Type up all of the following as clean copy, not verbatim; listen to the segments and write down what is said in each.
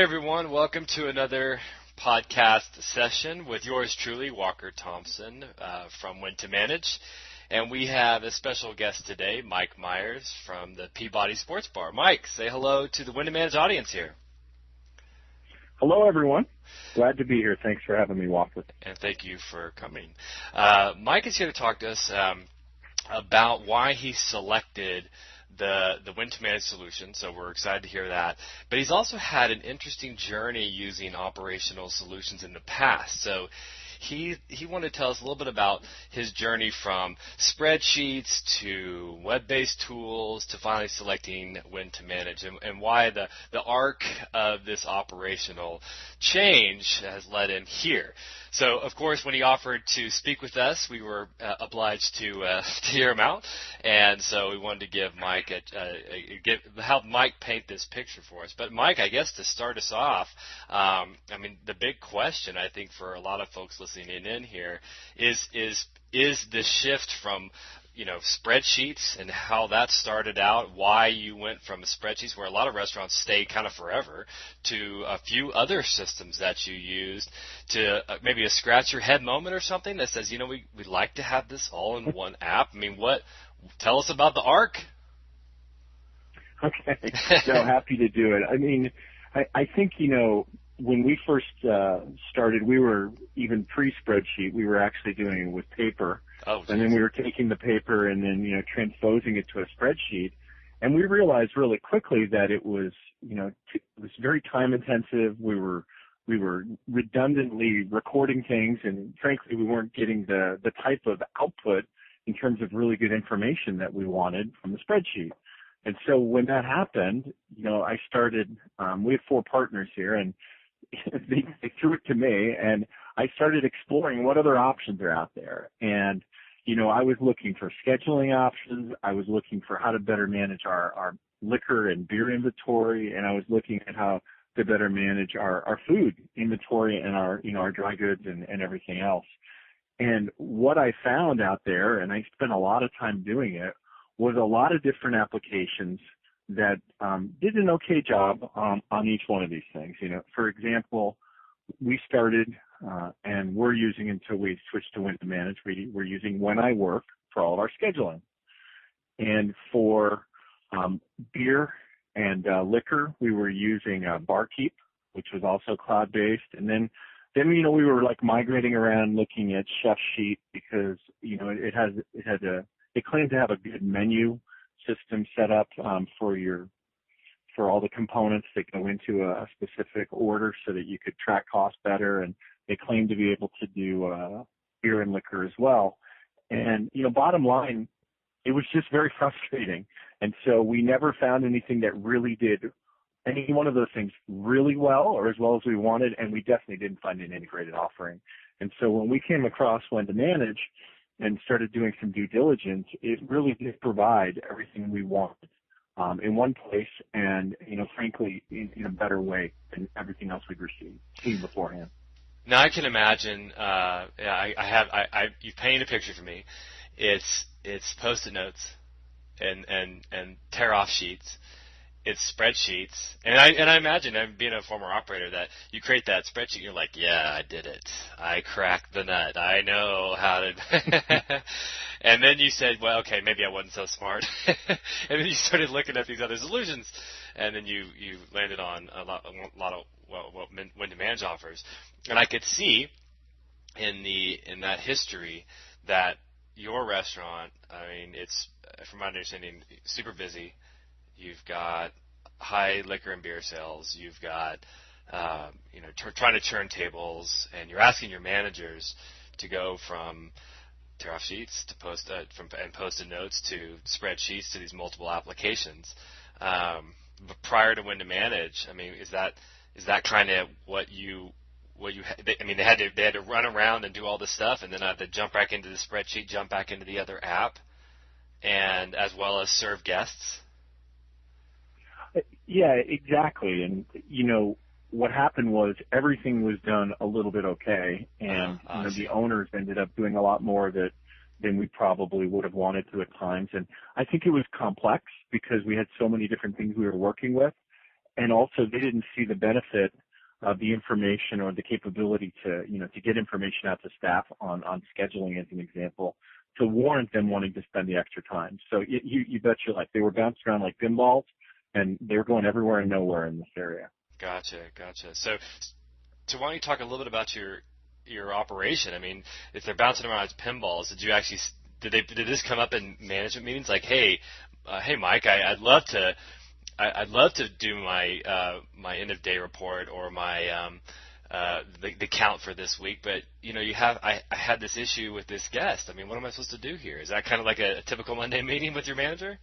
everyone. Welcome to another podcast session with yours truly, Walker Thompson from WhenToManage. And we have a special guest today, Mike Myers from the Peabody Sports Bar. Mike, say hello to the WhenToManage audience here. Hello, everyone. Glad to be here. Thanks for having me, Walker. And thank you for coming. Mike is here to talk to us about why he selected the WhenToManage solution, so we're excited to hear that. But he's also had an interesting journey using operational solutions in the past. So he wanted to tell us a little bit about his journey from spreadsheets to web-based tools to finally selecting WhenToManage, and why the arc of this operational change has led in here. So, of course, when he offered to speak with us, we were obliged to hear him out, and so we wanted to give Mike help Mike paint this picture for us. But Mike, I guess to start us off, the big question I think for a lot of folks listening in here is the shift from spreadsheets and how that started out, why you went from spreadsheets, where a lot of restaurants stay kind of forever, to a few other systems that you used, to maybe a scratch your head moment or something that says, we'd like to have this all in one app. Tell us about the arc. Okay. No, happy to do it. I think, when we first started, we were even pre-spreadsheet, we were actually doing it with paper. Oh, and then we were taking the paper and then, transposing it to a spreadsheet. And we realized really quickly that it was, it was very time intensive. We were redundantly recording things, and frankly, we weren't getting the type of output in terms of really good information that we wanted from the spreadsheet. And so when that happened, I started, we have 4 partners here, and they threw it to me, and I started exploring what other options are out there. And, I was looking for scheduling options. I was looking for how to better manage our liquor and beer inventory, and I was looking at how to better manage our food inventory and our dry goods and everything else. And what I found out there, and I spent a lot of time doing it, was a lot of different applications that did an okay job on each one of these things. For example, we started and we're using, until we switched to WhenToManage, we're using When I Work for all of our scheduling. And for beer and liquor, we were using Barkeep, which was also cloud-based. And then we were like migrating around looking at Chef Sheet, because it claimed to have a good menu system set up for all the components that go into a specific order, so that you could track costs better. And they claimed to be able to do beer and liquor as well. And bottom line, it was just very frustrating. And so we never found anything that really did any one of those things really well, or as well as we wanted, and we definitely didn't find an integrated offering. And so when we came across WhenToManage and started doing some due diligence, it really did provide everything we wanted in one place, and frankly, in a better way than everything else we'd seen beforehand. Now I can imagine. You've painted a picture for me. It's Post-it notes and tear off sheets. It's spreadsheets, and I imagine, being a former operator, that you create that spreadsheet, you're like, yeah, I did it. I cracked the nut. I know how to. And then you said, well, okay, maybe I wasn't so smart. And then you started looking at these other solutions, and then you landed on a lot of what WhenToManage offers. And I could see in that history that your restaurant, it's, from my understanding, super busy. You've got high liquor and beer sales. You've got, trying to churn tables, and you're asking your managers to go from tear-off sheets to Post-it notes to spreadsheets to these multiple applications. But prior to WhenToManage, is that kind of what you they had to run around and do all this stuff, and then have to jump back into the spreadsheet, jump back into the other app, and as well as serve guests? Yeah, exactly. And, what happened was everything was done a little bit okay, and the owners ended up doing a lot more of it than we probably would have wanted to at times. And I think it was complex because we had so many different things we were working with. and also they didn't see the benefit of the information or the capability to get information out to staff on scheduling, as an example, to warrant them wanting to spend the extra time. So you bet your life they were bounced around like pinballs, and they were going everywhere and nowhere in this area. Gotcha. So why don't you talk a little bit about your operation? I mean, if they're bouncing around as pinballs, did this come up in management meetings? Like, hey, Mike, I'd love to do my end of day report or my the count for this week, but I had this issue with this guest. I mean, what am I supposed to do here? Is that kind of like a typical Monday meeting with your manager?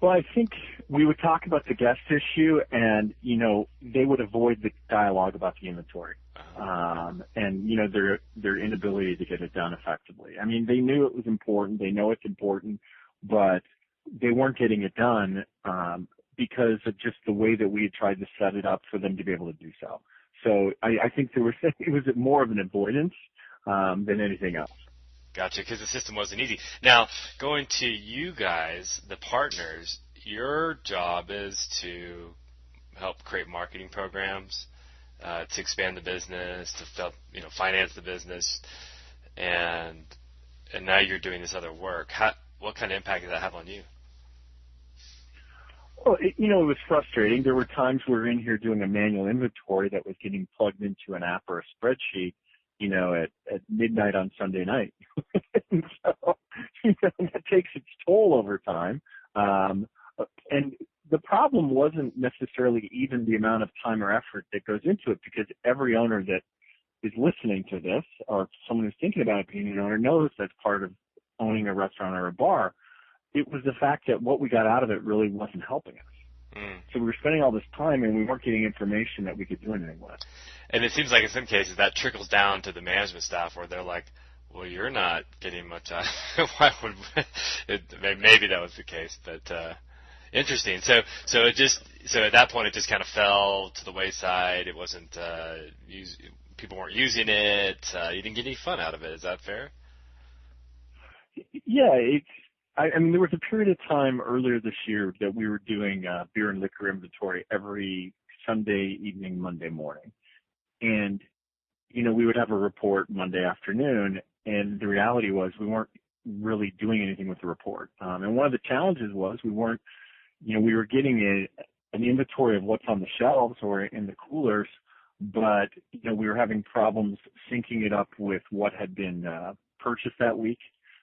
Well, I think we would talk about the guest issue, and they would avoid the dialogue about the inventory, and their inability to get it done effectively. I mean, they knew it was important. They know it's important, but they weren't getting it done because of just the way that we had tried to set it up for them to be able to do so. So I think it was more of an avoidance than anything else. Gotcha, because the system wasn't easy. Now, going to you guys, the partners, your job is to help create marketing programs, to expand the business, to finance the business, and now you're doing this other work. What kind of impact did that have on you? Well, it was frustrating. There were times we were in here doing a manual inventory that was getting plugged into an app or a spreadsheet, at midnight on Sunday night. And so, that takes its toll over time. And the problem wasn't necessarily even the amount of time or effort that goes into it, because every owner that is listening to this, or someone who's thinking about being an owner, knows that's part of owning a restaurant or a bar. It was the fact that what we got out of it really wasn't helping us. So we were spending all this time, and we weren't getting information that we could do anything with. And it seems like in some cases that trickles down to the management staff, where they're like, well, you're not getting much out of it. Why would maybe that was the case, but interesting. So at that point it just kind of fell to the wayside. It wasn't people weren't using it. You didn't get any fun out of it. Is that fair? Yeah, I mean, there was a period of time earlier this year that we were doing beer and liquor inventory every Sunday evening, Monday morning. And, we would have a report Monday afternoon, and the reality was we weren't really doing anything with the report. And one of the challenges was we were getting an inventory of what's on the shelves or in the coolers, but, we were having problems syncing it up with what had been purchased that week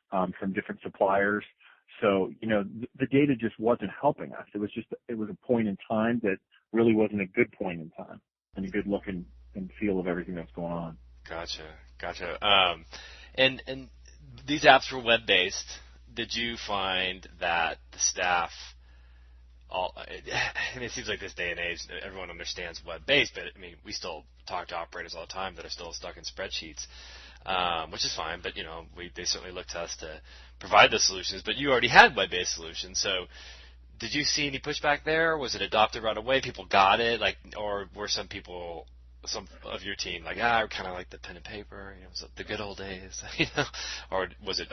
from different suppliers. So, the data just wasn't helping us. It was a point in time that really wasn't a good point in time and a good look and feel of everything that's going on. Gotcha. And these apps were web-based. Did you find that the staff it seems like this day and age everyone understands web-based, but I mean, we still talk to operators all the time that are still stuck in spreadsheets, which is fine, but they certainly look to us to provide the solutions. But you already had web-based solutions, so did you see any pushback there? Was it adopted right away? People got it, or were some of your team like, I kind of like the pen and paper, the good old days, or was it?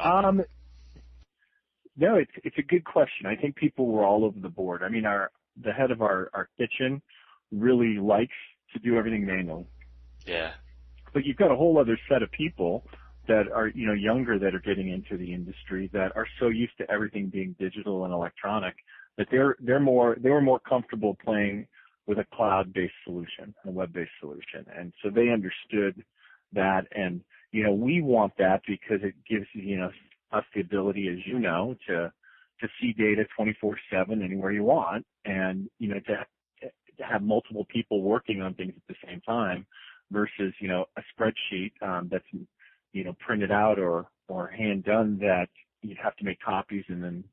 No, it's a good question. I think people were all over the board. I mean, the head of our kitchen really likes to do everything manually. Yeah. But you've got a whole other set of people that are, younger, that are getting into the industry, that are so used to everything being digital and electronic that they were more comfortable playing with a cloud-based solution, a web-based solution. And so they understood that. And, we want that because it gives, us the ability, as to see data 24/7 anywhere you want, and, to have multiple people working on things at the same time versus, a spreadsheet that's, printed out or hand done that you'd have to make copies and then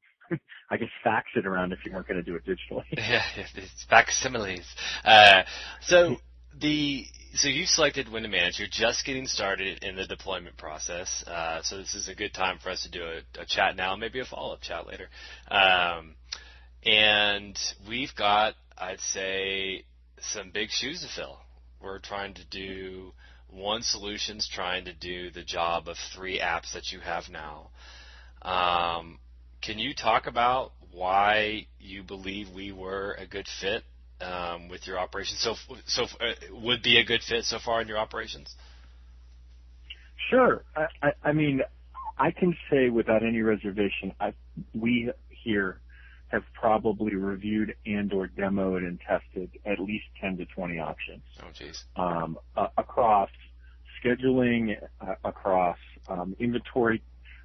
I guess fax it around if you weren't going to do it digitally. Yeah, it's facsimiles. So you selected WhenToManage. You're just getting started in the deployment process. So this is a good time for us to do a chat now, maybe a follow-up chat later. And we've got, I'd say, some big shoes to fill. We're trying to do one solution's trying to do the job of 3 apps that you have now. Can you talk about why you believe we were a good fit with your operations? So would be a good fit so far in your operations? Sure. I mean, I can say without any reservation, we here have probably reviewed and or demoed and tested at least 10 to 20 options. Oh, geez. Across scheduling, across inventory.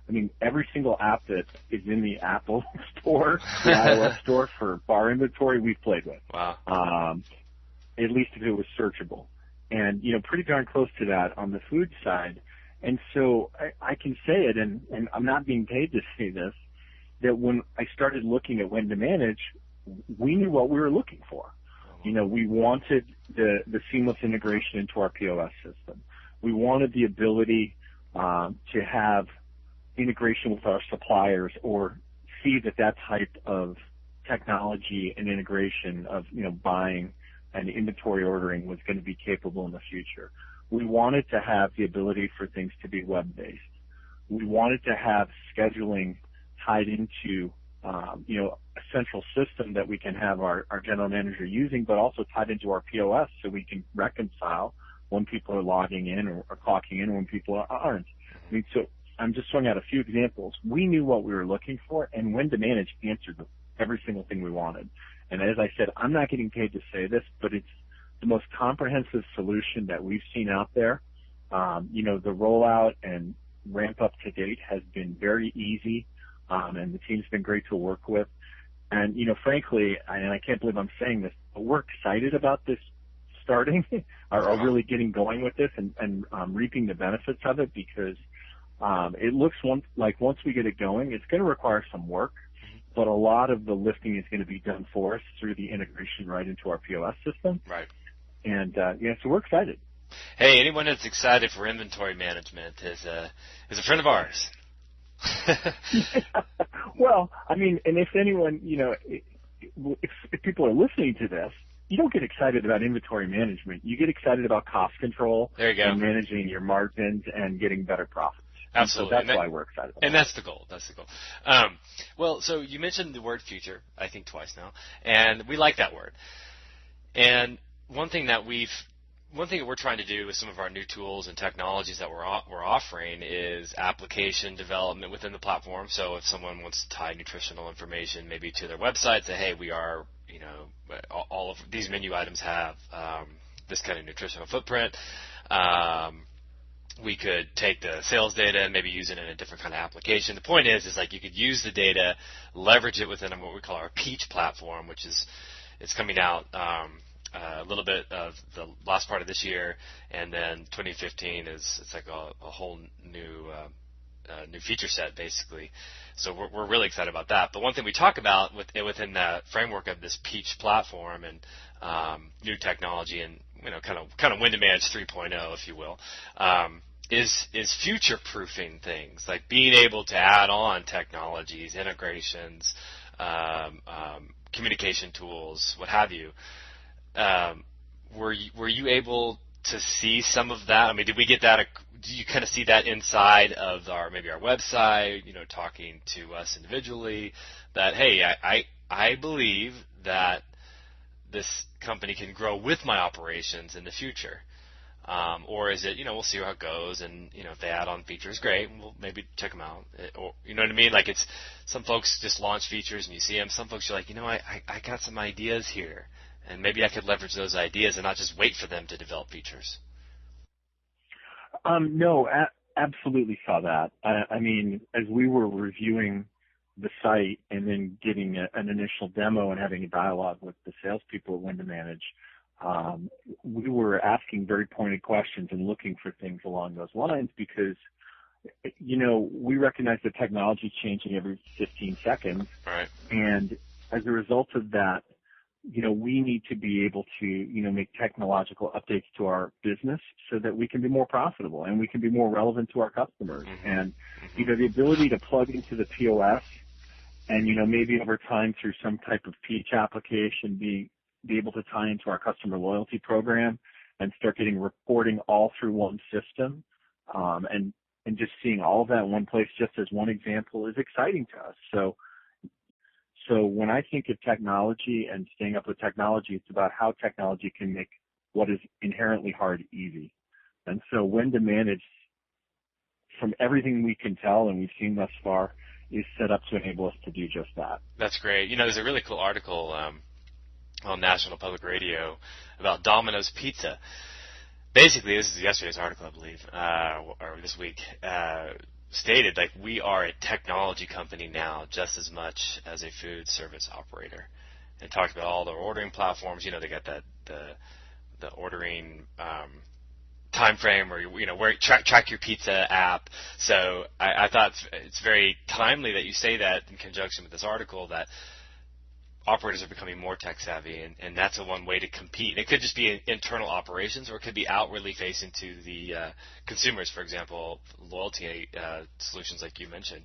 I mean, every single app that is in the Apple store, the iOS store for bar inventory, we've played with. Wow. At least if it was searchable. And, pretty darn close to that on the food side. And so I can say it, and I'm not being paid to say this, that when I started looking at WhenToManage, we knew what we were looking for. We wanted the seamless integration into our POS system. We wanted the ability to have integration with our suppliers or see that type of technology and integration of, buying and inventory ordering was going to be capable in the future. We wanted to have the ability for things to be web-based. We wanted to have scheduling tied into, a central system that we can have our general manager using, but also tied into our POS so we can reconcile when people are logging in or clocking in when people aren't. I mean, so I'm just throwing out a few examples. We knew what we were looking for, and WhenToManage answered every single thing we wanted. And as I said, I'm not getting paid to say this, but it's the most comprehensive solution that we've seen out there. The rollout and ramp up to date has been very easy, and the team's been great to work with. And, frankly, and I can't believe I'm saying this, but we're excited about this starting, or really getting going with this and reaping the benefits of it, because it looks like once we get it going, it's going to require some work, but a lot of the lifting is going to be done for us through the integration right into our POS system. Right. And, so we're excited. Hey, anyone that's excited for inventory management is a friend of ours. Well, I mean, and if anyone, if people are listening to this, you don't get excited about inventory management. You get excited about cost control. There you go. And managing your margins and getting better profits. Absolutely. So that's why we're excited about it. And that's the goal. That's the goal. Well, so you mentioned the word future, I think twice now, and we like that word. And one thing that we're trying to do with some of our new tools and technologies that we're offering is application development within the platform. So if someone wants to tie nutritional information maybe to their website, say, hey, we are, all of these menu items have this kind of nutritional footprint. We could take the sales data and maybe use it in a different kind of application. The point is like you could use the data, leverage it within what we call our Peach platform, which is it's coming out a little bit of the last part of this year, and then 2015 it's like a whole new feature set basically. So we're really excited about that. But one thing we talk about within that framework of this Peach platform and new technology and kind of WhenToManage 3.0, if you will, is future proofing things like being able to add on technologies, integrations, communication tools, what have you. Were you able to see some of that? I mean, did we get that? Do you kind of see that inside of our website? Talking to us individually, that hey, I believe that this company can grow with my operations in the future, or is it we'll see how it goes, and if they add on features, great, we'll maybe check them out. Or you know what I mean? Like it's some folks just launch features and you see them. Some folks are like, I got some ideas here. And maybe I could leverage those ideas and not just wait for them to develop features. No, absolutely saw that. I mean, as we were reviewing the site and then getting an initial demo and having a dialogue with the salespeople at WhenToManage, we were asking very pointed questions and looking for things along those lines because, we recognize that technology is changing every 15 seconds. Right. And as a result of that, we need to be able to, make technological updates to our business so that we can be more profitable and we can be more relevant to our customers. Mm-hmm. And, the ability to plug into the POS and, maybe over time through some type of Peach application, be able to tie into our customer loyalty program and start getting reporting all through one system, and just seeing all of that in one place, just as one example, is exciting to us. So when I think of technology and staying up with technology, it's about how technology can make what is inherently hard easy. And so WhenToManage, from everything we can tell and we've seen thus far, is set up to enable us to do just that. That's great. There's a really cool article on National Public Radio about Domino's Pizza. Basically, this is yesterday's article, I believe, or this week, stated like we are a technology company now just as much as a food service operator, and talked about all their ordering platforms. They got the ordering time frame, or where track your pizza app. So I thought it's very timely that you say that in conjunction with this article, that operators are becoming more tech savvy, and that's one way to compete. It could just be internal operations, or it could be outwardly facing to the consumers, for example, loyalty solutions like you mentioned.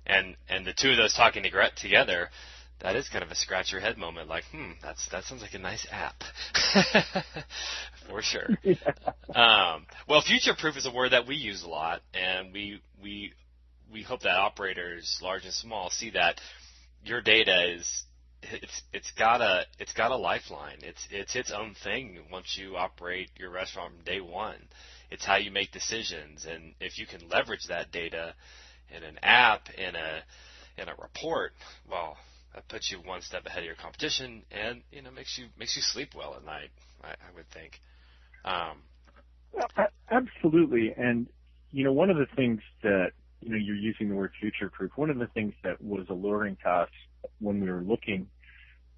And the two of those talking together, that is kind of a scratch your head moment, like, that sounds like a nice app. For sure. Yeah. Well, future-proof is a word that we use a lot, and we hope that operators, large and small, see that your data is it's got a lifeline. It's its own thing once you operate your restaurant from day one. It's how you make decisions, and if you can leverage that data in an app, in a report, well, that puts you one step ahead of your competition, and makes you sleep well at night. I would think. Absolutely, and one of the things that you're using the word future-proof. One of the things that was alluring to us when we were looking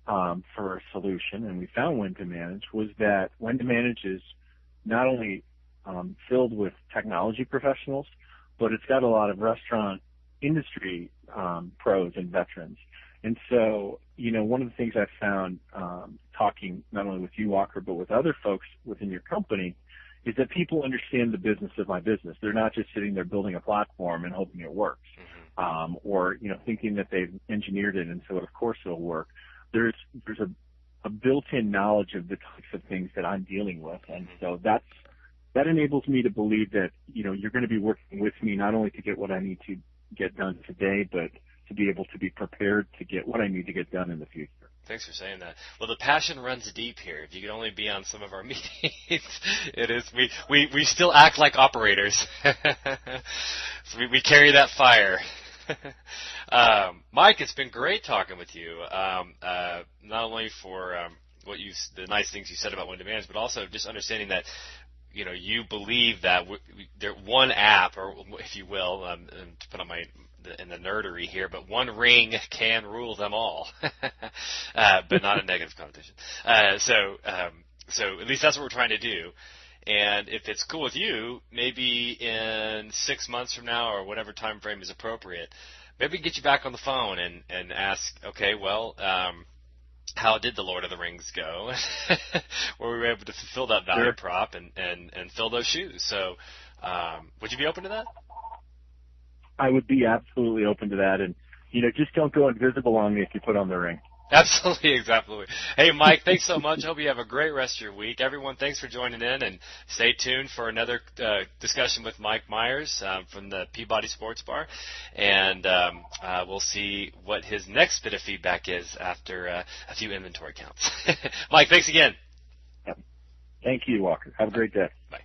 for a solution, and we found WhenToManage, was that WhenToManage is not only filled with technology professionals, but it's got a lot of restaurant industry pros and veterans. And so, one of the things I've found talking not only with you, Walker, but with other folks within your company, is that people understand the business of my business. They're not just sitting there building a platform and hoping it works, or thinking that they've engineered it and so of course it'll work. There's a built-in knowledge of the types of things that I'm dealing with, and so that enables me to believe that you're going to be working with me not only to get what I need to get done today, but to be able to be prepared to get what I need to get done in the future. Thanks for saying that. Well, the passion runs deep here. If you could only be on some of our meetings, it is we still act like operators. So we carry that fire. Mike, it's been great talking with you. Not only for the nice things you said about WhenToManage, but also just understanding that you believe that one app, or if you will, to put on in the nerdery here, but one ring can rule them all, but not a negative connotation. So at least that's what we're trying to do. And if it's cool with you, maybe in 6 months from now, or whatever time frame is appropriate, maybe we can get you back on the phone and ask, okay, well, how did the Lord of the Rings go? Where we were able to fulfill that value prop and fill those shoes. So would you be open to that? I would be absolutely open to that. And, just don't go invisible on me if you put on the ring. Absolutely, exactly. Hey, Mike, thanks so much. Hope you have a great rest of your week. Everyone, thanks for joining in, and stay tuned for another discussion with Mike Myers from the Peabody Sports Bar, and we'll see what his next bit of feedback is after a few inventory counts. Mike, thanks again. Thank you, Walker. Have a great day. Bye.